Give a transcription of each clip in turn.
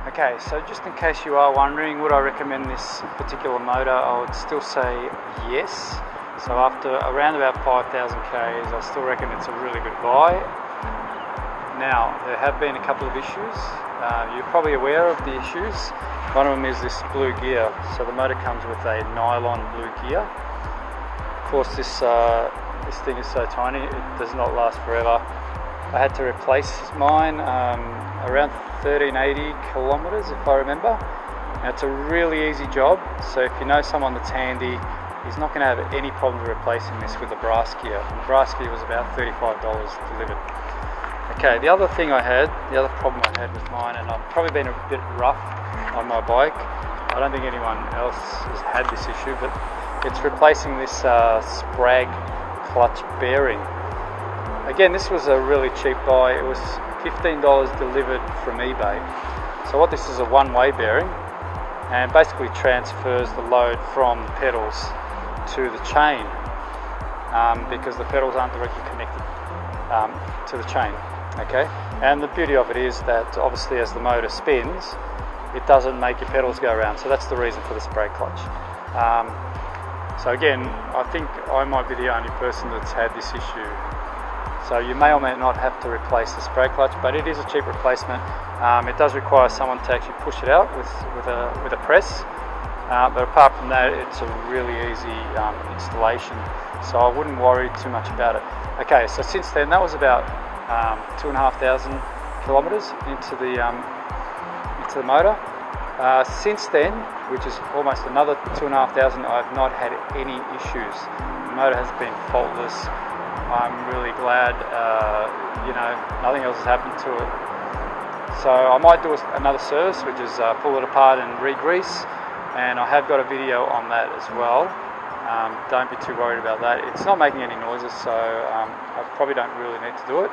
Okay, so just in case you are wondering, would I recommend this particular motor? I would still say yes. So after around about 5,000 Ks, I still reckon it's a really good buy. Now, there have been a couple of issues. You're probably aware of the issues. One of them is this blue gear. So the motor comes with a nylon blue gear. Of course, this thing is so tiny, it does not last forever. I had to replace mine around 1380 kilometers, if I remember. Now, it's a really easy job, so if you know someone that's handy, he's not going to have any problem replacing this with the brass gear. And the brass gear was about $35 delivered. Okay, the other problem I had with mine, and I've probably been a bit rough on my bike, I don't think anyone else has had this issue, but it's replacing this Sprag clutch bearing. Again, this was a really cheap buy. It was $15 delivered from eBay. So what this is, a one-way bearing, and basically transfers the load from the pedals to the chain, because the pedals aren't directly connected to the chain. Okay, and the beauty of it is that obviously as the motor spins, it doesn't make your pedals go around. So that's the reason for the Sprag clutch. So again, I think I might be the only person that's had this issue. So you may or may not have to replace the Sprag clutch, but it is a cheap replacement. It does require someone to actually push it out with a press, but apart from that, it's a really easy installation. So I wouldn't worry too much about it. Okay, so since then, that was about 2,500 kilometers into the motor. Since then, which is almost another 2,500, I've not had any issues. The motor has been faultless. I'm really glad, nothing else has happened to it. So I might do another service, which is pull it apart and re-grease, and I have got a video on that as well. Don't be too worried about that. It's not making any noises, so I probably don't really need to do it,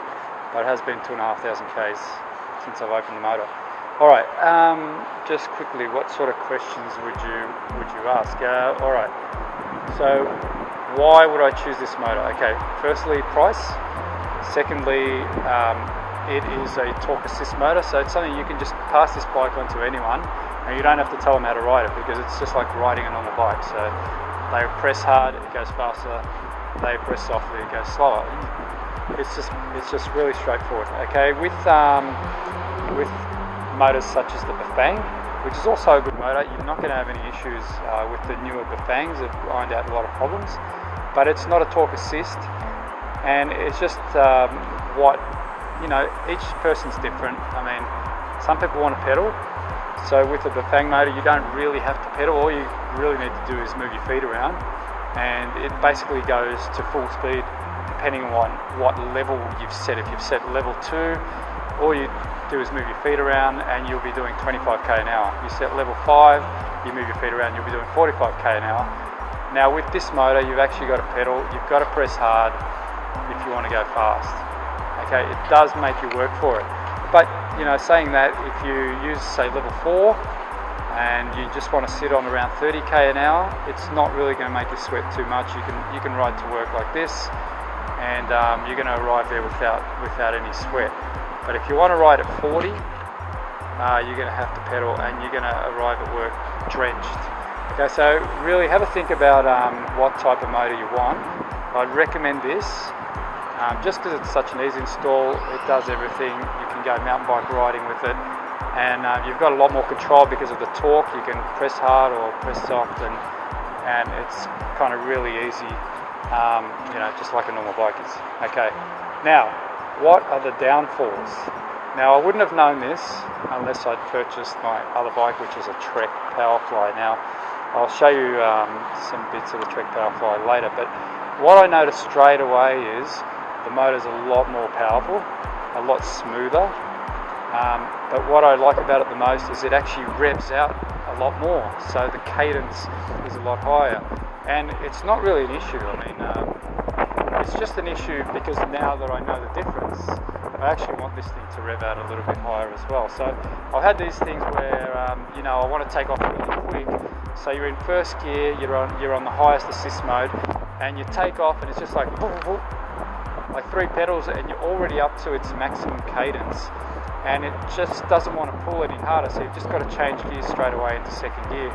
but it has been 2,500 Ks since I've opened the motor. Alright, just quickly, what sort of questions would you ask? Alright, so why would I choose this motor? Okay, firstly, price. Secondly, it is a torque assist motor, so it's something you can just pass this bike on to anyone, and you don't have to tell them how to ride it, because it's just like riding a normal bike. So they press hard, it goes faster. They press softly, it goes slower. It's just really straightforward. Okay, with motors such as the Bafang, which is also a good motor, you're not going to have any issues with the newer Bafangs. They've ironed out a lot of problems, but it's not a torque assist, and it's just each person's different. I mean, some people want to pedal, so with the Bafang motor you don't really have to pedal. All you really need to do is move your feet around, and it basically goes to full speed depending on what level you've set. If you've set level 2, all you do is move your feet around and you'll be doing 25 k an hour. You set level 5, you move your feet around, you'll be doing 45 k an hour. Now with this motor, you've actually got to pedal, you've got to press hard if you want to go fast. Okay, it does make you work for it. But saying that, if you use say level 4 and you just want to sit on around 30 k an hour, it's not really going to make you sweat too much. You can ride to work like this, and you're going to arrive there without any sweat. But if you want to ride at 40, you're going to have to pedal, and you're going to arrive at work drenched. Okay, so really have a think about what type of motor you want. I'd recommend this, just because it's such an easy install. It does everything. You can go mountain bike riding with it, and you've got a lot more control because of the torque. You can press hard or press soft, and it's kind of really easy, just like a normal bike is. Okay, now, what are the downfalls? Now, I wouldn't have known this unless I'd purchased my other bike, which is a Trek Powerfly. Now, I'll show you some bits of the Trek Powerfly later, but what I noticed straight away is the motor's a lot more powerful, a lot smoother, but what I like about it the most is it actually revs out a lot more, so the cadence is a lot higher, and it's not really an issue. I mean, it's just an issue because now that I know the difference, I actually want this thing to rev out a little bit higher as well. So I've had these things where I want to take off really quick. So you're in first gear, you're on the highest assist mode, and you take off, and it's just like 3 pedals, and you're already up to its maximum cadence. and it just doesn't want to pull any harder, so you've just got to change gears straight away into second gear.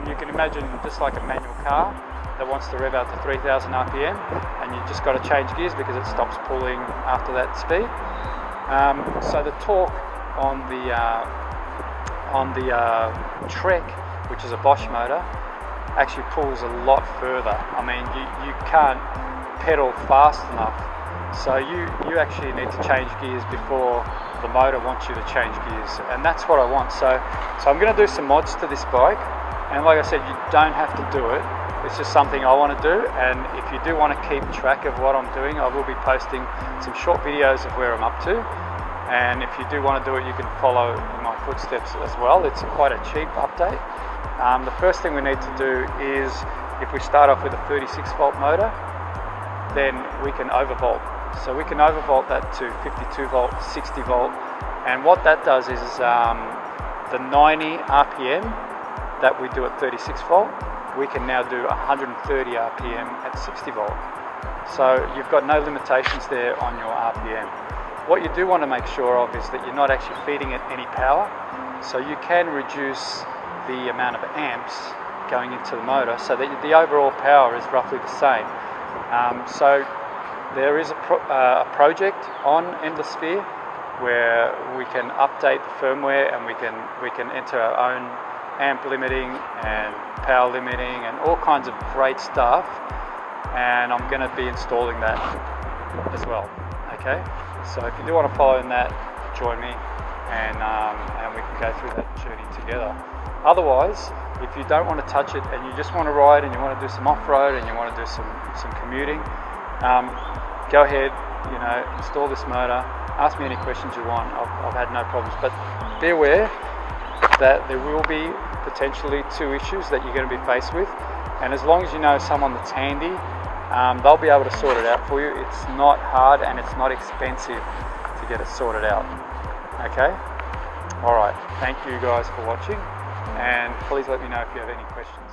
You can imagine just like a manual car that wants to rev out to 3000 RPM, and you just got to change gears because it stops pulling after that speed. So the torque on the Trek, which is a Bosch motor, actually pulls a lot further. I mean, you can't pedal fast enough, so you actually need to change gears before the motor wants you to change gears, and that's what I want. So I'm going to do some mods to this bike, and like I said, you don't have to do it. It's just something I want to do, and if you do want to keep track of what I'm doing, I will be posting some short videos of where I'm up to. And if you do want to do it, you can follow in my footsteps as well. It's quite a cheap update. The first thing we need to do is, if we start off with a 36 volt motor, then we can overvolt. So we can overvolt that to 52 volt, 60 volt, and what that does is the 90 RPM that we do at 36 volt, we can now do 130 RPM at 60 volt. So you've got no limitations there on your RPM. What you do want to make sure of is that you're not actually feeding it any power, so you can reduce the amount of amps going into the motor so that the overall power is roughly the same. So there is a project on Endless Sphere where we can update the firmware, and we can enter our own amp limiting and power limiting and all kinds of great stuff, and I'm going to be installing that as well. Okay, so if you do want to follow in that, join me, and we can go through that journey together. Otherwise, if you don't want to touch it and you just want to ride and you want to do some off-road and you want to do some commuting, go ahead, install this motor, ask me any questions you want. I've had no problems, but be aware that there will be potentially 2 issues that you're going to be faced with, and as long as you know someone that's handy, they'll be able to sort it out for you. It's not hard and it's not expensive to get it sorted out. Okay? Alright, thank you guys for watching, and please let me know if you have any questions.